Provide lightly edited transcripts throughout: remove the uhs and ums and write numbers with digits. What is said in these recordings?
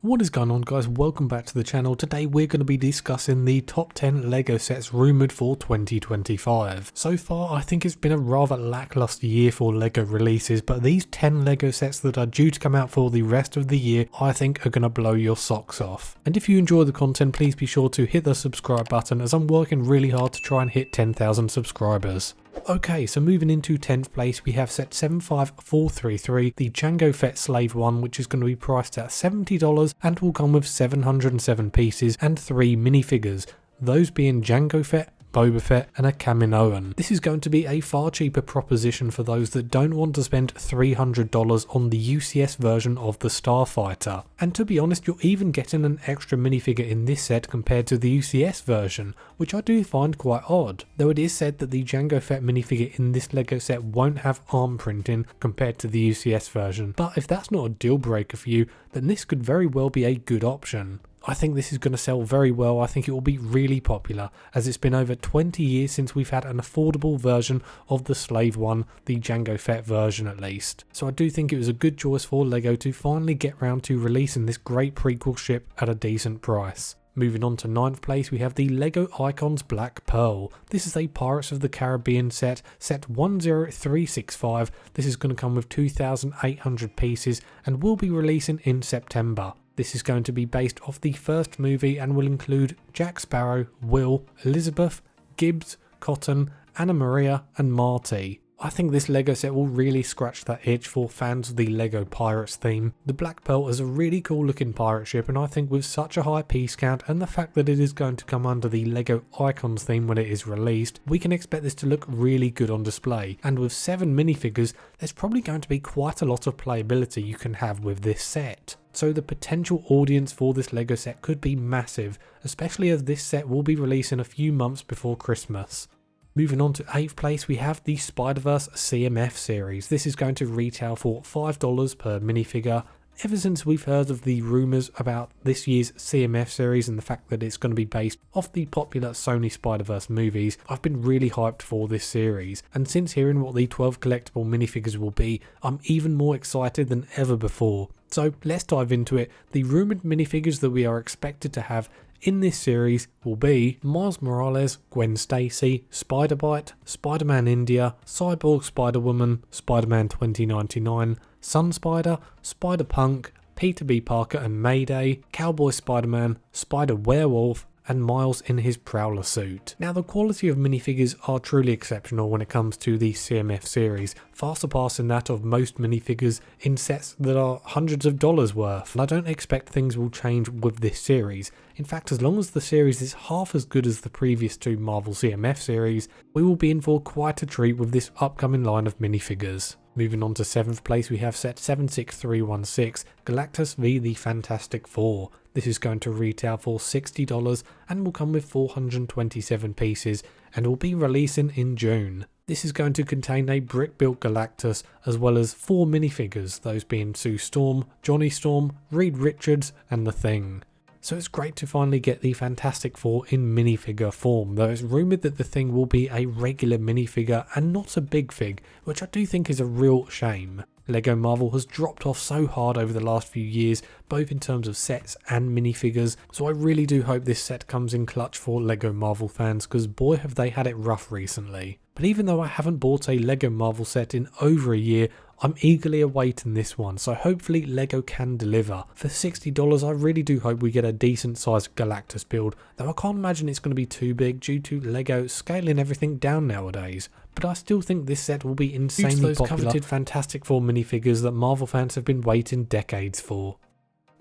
What is going on, guys? Welcome back to the channel. Today we're going to be discussing the top 10 LEGO sets rumoured for 2025. So far I think it's been a rather lackluster year for LEGO releases, but these 10 LEGO sets that are due to come out for the rest of the year I think are going to blow your socks off. And if you enjoy the content, please be sure to hit the subscribe button, as I'm working really hard to try and hit 10,000 subscribers. Okay, so moving into 10th place, we have set 75433, the Jango Fett Slave 1, which is going to be priced at $70 and will come with 707 pieces and 3 minifigures, those being Jango Fett, Boba Fett and a Kaminoan. This is going to be a far cheaper proposition for those that don't want to spend $300 on the UCS version of the Starfighter. And to be honest, you're even getting an extra minifigure in this set compared to the UCS version, which I do find quite odd. Though it is said that the Jango Fett minifigure in this LEGO set won't have arm printing compared to the UCS version. But if that's not a deal breaker for you, then this could very well be a good option. I think this is going to sell very well. I think it will be really popular, as it's been over 20 years since we've had an affordable version of the Slave One, the Jango Fett version at least. So I do think it was a good choice for LEGO to finally get round to releasing this great prequel ship at a decent price. Moving on to 9th place, we have the LEGO Icons Black Pearl. This is a Pirates of the Caribbean set 10365. This is going to come with 2,800 pieces and will be releasing in September. This is going to be based off the first movie and will include Jack Sparrow, Will, Elizabeth, Gibbs, Cotton, Anna Maria and Marty. I think this LEGO set will really scratch that itch for fans of the LEGO Pirates theme. The Black Pearl is a really cool looking pirate ship, and I think with such a high piece count and the fact that it is going to come under the LEGO Icons theme when it is released, we can expect this to look really good on display. And with 7 minifigures, there's probably going to be quite a lot of playability you can have with this set. So the potential audience for this LEGO set could be massive, especially as this set will be releasing a few months before Christmas. Moving on to 8th place, we have the Spider-Verse CMF series. This is going to retail for $5 per minifigure. Ever since we've heard of the rumours about this year's CMF series and the fact that it's going to be based off the popular Sony Spider-Verse movies, I've been really hyped for this series. And since hearing what the 12 collectible minifigures will be, I'm even more excited than ever before. So let's dive into it. The rumoured minifigures that we are expected to have in this series will be Miles Morales, Gwen Stacy, Spider-Bite, Spider-Man India, Cyborg Spider-Woman, Spider-Man 2099, Sun Spider, Spider-Punk, Peter B. Parker and Mayday, Cowboy Spider-Man, Spider-Werewolf, and Miles in his Prowler suit. Now, the quality of minifigures are truly exceptional when it comes to the CMF series, far surpassing that of most minifigures in sets that are hundreds of dollars worth. And I don't expect things will change with this series. In fact, as long as the series is half as good as the previous 2 Marvel CMF series, we will be in for quite a treat with this upcoming line of minifigures. Moving on to 7th place, we have set 76316, Galactus v the Fantastic Four. This is going to retail for $60 and will come with 427 pieces and will be releasing in June. This is going to contain a brick-built Galactus as well as 4 minifigures, those being Sue Storm, Johnny Storm, Reed Richards and The Thing. So it's great to finally get the Fantastic Four in minifigure form, though it's rumoured that The Thing will be a regular minifigure and not a big fig, which I do think is a real shame. LEGO Marvel has dropped off so hard over the last few years, both in terms of sets and minifigures, so I really do hope this set comes in clutch for LEGO Marvel fans, because boy have they had it rough recently. But even though I haven't bought a LEGO Marvel set in over a year, I'm eagerly awaiting this one, so hopefully LEGO can deliver. For $60 I really do hope we get a decent sized Galactus build, though I can't imagine it's going to be too big due to LEGO scaling everything down nowadays. But I still think this set will be insanely popular, coveted Fantastic Four minifigures that Marvel fans have been waiting decades for.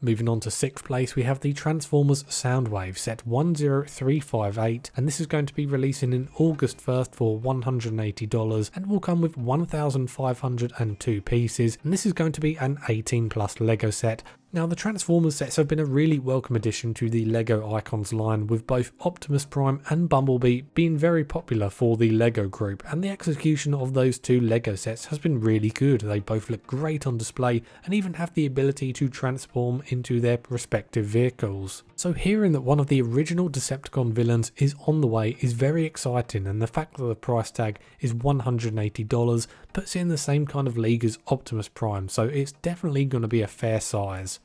Moving on to 6th place, we have the Transformers Soundwave set 10358, and this is going to be releasing in August 1st for $180 and will come with 1,502 pieces, and this is going to be an 18+ LEGO set. Now, the Transformers sets have been a really welcome addition to the LEGO Icons line, with both Optimus Prime and Bumblebee being very popular for the LEGO group, and the execution of those 2 LEGO sets has been really good. They both look great on display and even have the ability to transform into their respective vehicles. So hearing that one of the original Decepticon villains is on the way is very exciting, and the fact that the price tag is $180 puts it in the same kind of league as Optimus Prime, so it's definitely going to be a fair size.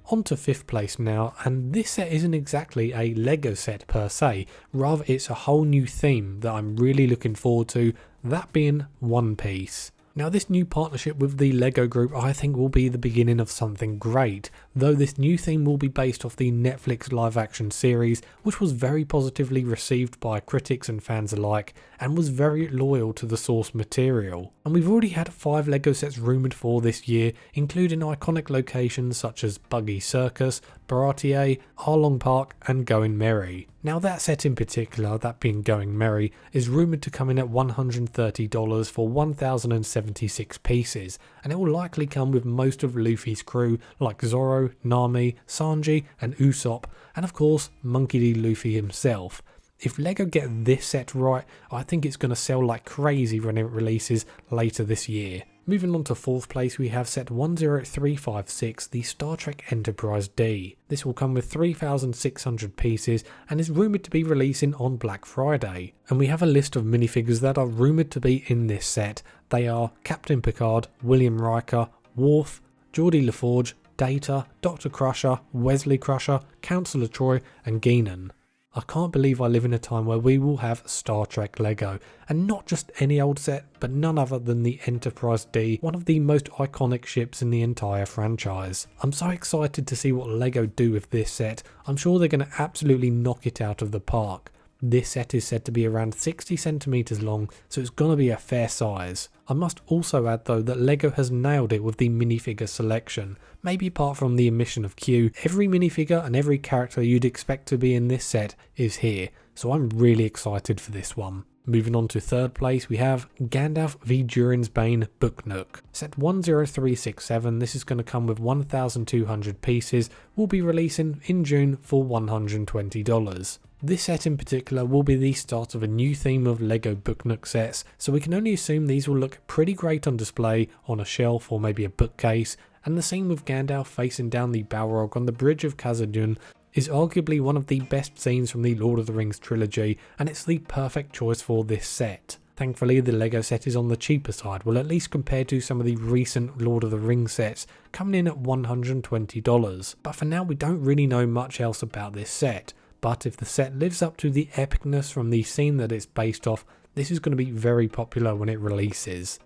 On to 5th place now, and this set isn't exactly a Lego set per se, rather it's a whole new theme that I'm really looking forward to, that being One Piece. Now this new partnership with the LEGO Group I think will be the beginning of something great, though this new theme will be based off the Netflix live action series, which was very positively received by critics and fans alike, and was very loyal to the source material. And we've already had 5 LEGO sets rumoured for this year, including iconic locations such as Buggy Circus, Baratier, Arlong Park and Going Merry. Now that set in particular, that being Going Merry, is rumoured to come in at $130 for 1,076 pieces, and it will likely come with most of Luffy's crew like Zoro, Nami, Sanji and Usopp, and of course Monkey D. Luffy himself. If LEGO get this set right, I think it's going to sell like crazy when it releases later this year. Moving on to 4th place, we have set 10356, the Star Trek Enterprise D. This will come with 3,600 pieces and is rumoured to be releasing on Black Friday. And we have a list of minifigures that are rumoured to be in this set. They are Captain Picard, William Riker, Worf, Geordie LaForge, Data, Dr. Crusher, Wesley Crusher, Councillor Troy and Guinan. I can't believe I live in a time where we will have Star Trek LEGO, and not just any old set, but none other than the Enterprise D, one of the most iconic ships in the entire franchise. I'm so excited to see what LEGO do with this set. I'm sure they're going to absolutely knock it out of the park. This set is said to be around 60 centimeters long, so it's going to be a fair size. I must also add though that LEGO has nailed it with the minifigure selection. Maybe apart from the omission of Q, every minifigure and every character you'd expect to be in this set is here, so I'm really excited for this one. Moving on to 3rd place, we have Gandalf v Durin's Bane Book Nook. Set 10367, this is going to come with 1,200 pieces, will be releasing in June for $120. This set in particular will be the start of a new theme of LEGO Book Nook sets, so we can only assume these will look pretty great on display on a shelf or maybe a bookcase, and the scene with Gandalf facing down the Balrog on the bridge of Khazad-dûm is arguably one of the best scenes from the Lord of the Rings trilogy, and it's the perfect choice for this set. Thankfully the LEGO set is on the cheaper side, well at least compared to some of the recent Lord of the Rings sets coming in at $120, but for now we don't really know much else about this set. But if the set lives up to the epicness from the scene that it's based off, this is going to be very popular when it releases.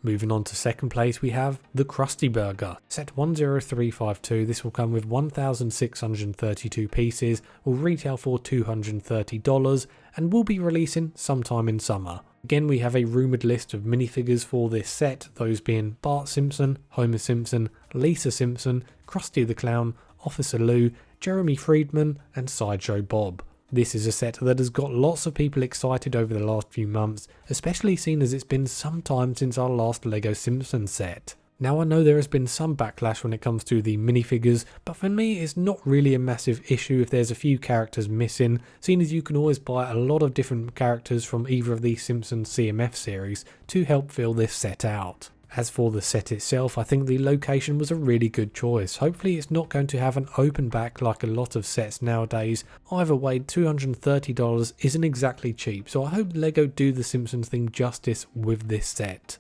Moving on to 2nd place, we have the Krusty Burger. Set 10352, this will come with 1,632 pieces, will retail for $230 and will be releasing sometime in summer. Again, we have a rumoured list of minifigures for this set, those being Bart Simpson, Homer Simpson, Lisa Simpson, Krusty the Clown, Officer Lou, Jeremy Friedman and Sideshow Bob. This is a set that has got lots of people excited over the last few months, especially seeing as it's been some time since our last LEGO Simpsons set. Now I know there has been some backlash when it comes to the minifigures, but for me it's not really a massive issue if there's a few characters missing, seeing as you can always buy a lot of different characters from either of the Simpsons CMF series to help fill this set out. As for the set itself, I think the location was a really good choice. Hopefully it's not going to have an open back like a lot of sets nowadays. Either way, $230 isn't exactly cheap, so I hope LEGO do the Simpsons theme justice with this set.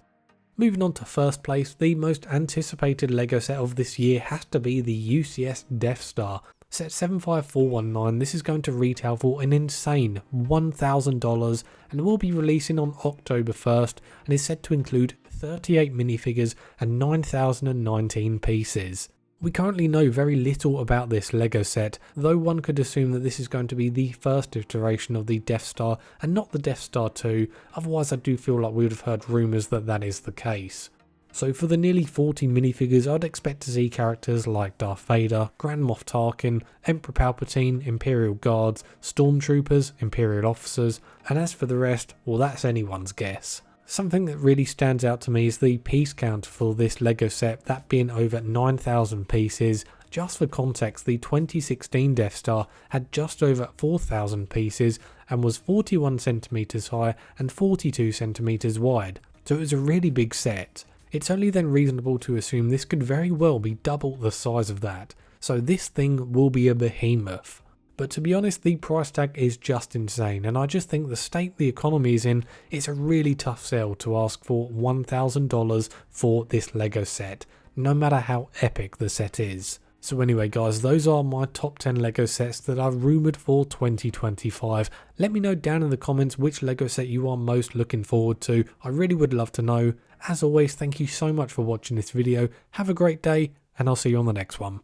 Moving on to 1st place, the most anticipated LEGO set of this year has to be the UCS Death Star. Set 75419, this is going to retail for an insane $1,000 and will be releasing on October 1st and is said to include 38 minifigures and 9,019 pieces. We currently know very little about this LEGO set, though one could assume that this is going to be the first iteration of the Death Star and not the Death Star 2, otherwise I do feel like we would have heard rumours that that is the case. So for the nearly 40 minifigures, I'd expect to see characters like Darth Vader, Grand Moff Tarkin, Emperor Palpatine, Imperial Guards, Stormtroopers, Imperial Officers, and as for the rest, well that's anyone's guess. Something that really stands out to me is the piece count for this LEGO set, that being over 9,000 pieces. Just for context, the 2016 Death Star had just over 4,000 pieces and was 41 centimeters high and 42 centimeters wide, so it was a really big set. It's only then reasonable to assume this could very well be double the size of that, so this thing will be a behemoth. But to be honest, the price tag is just insane, and I just think the state the economy is in, it's a really tough sell to ask for $1,000 for this LEGO set, no matter how epic the set is. So anyway guys, those are my top 10 LEGO sets that are rumoured for 2025. Let me know down in the comments which LEGO set you are most looking forward to. I really would love to know. As always, thank you so much for watching this video. Have a great day, and I'll see you on the next one.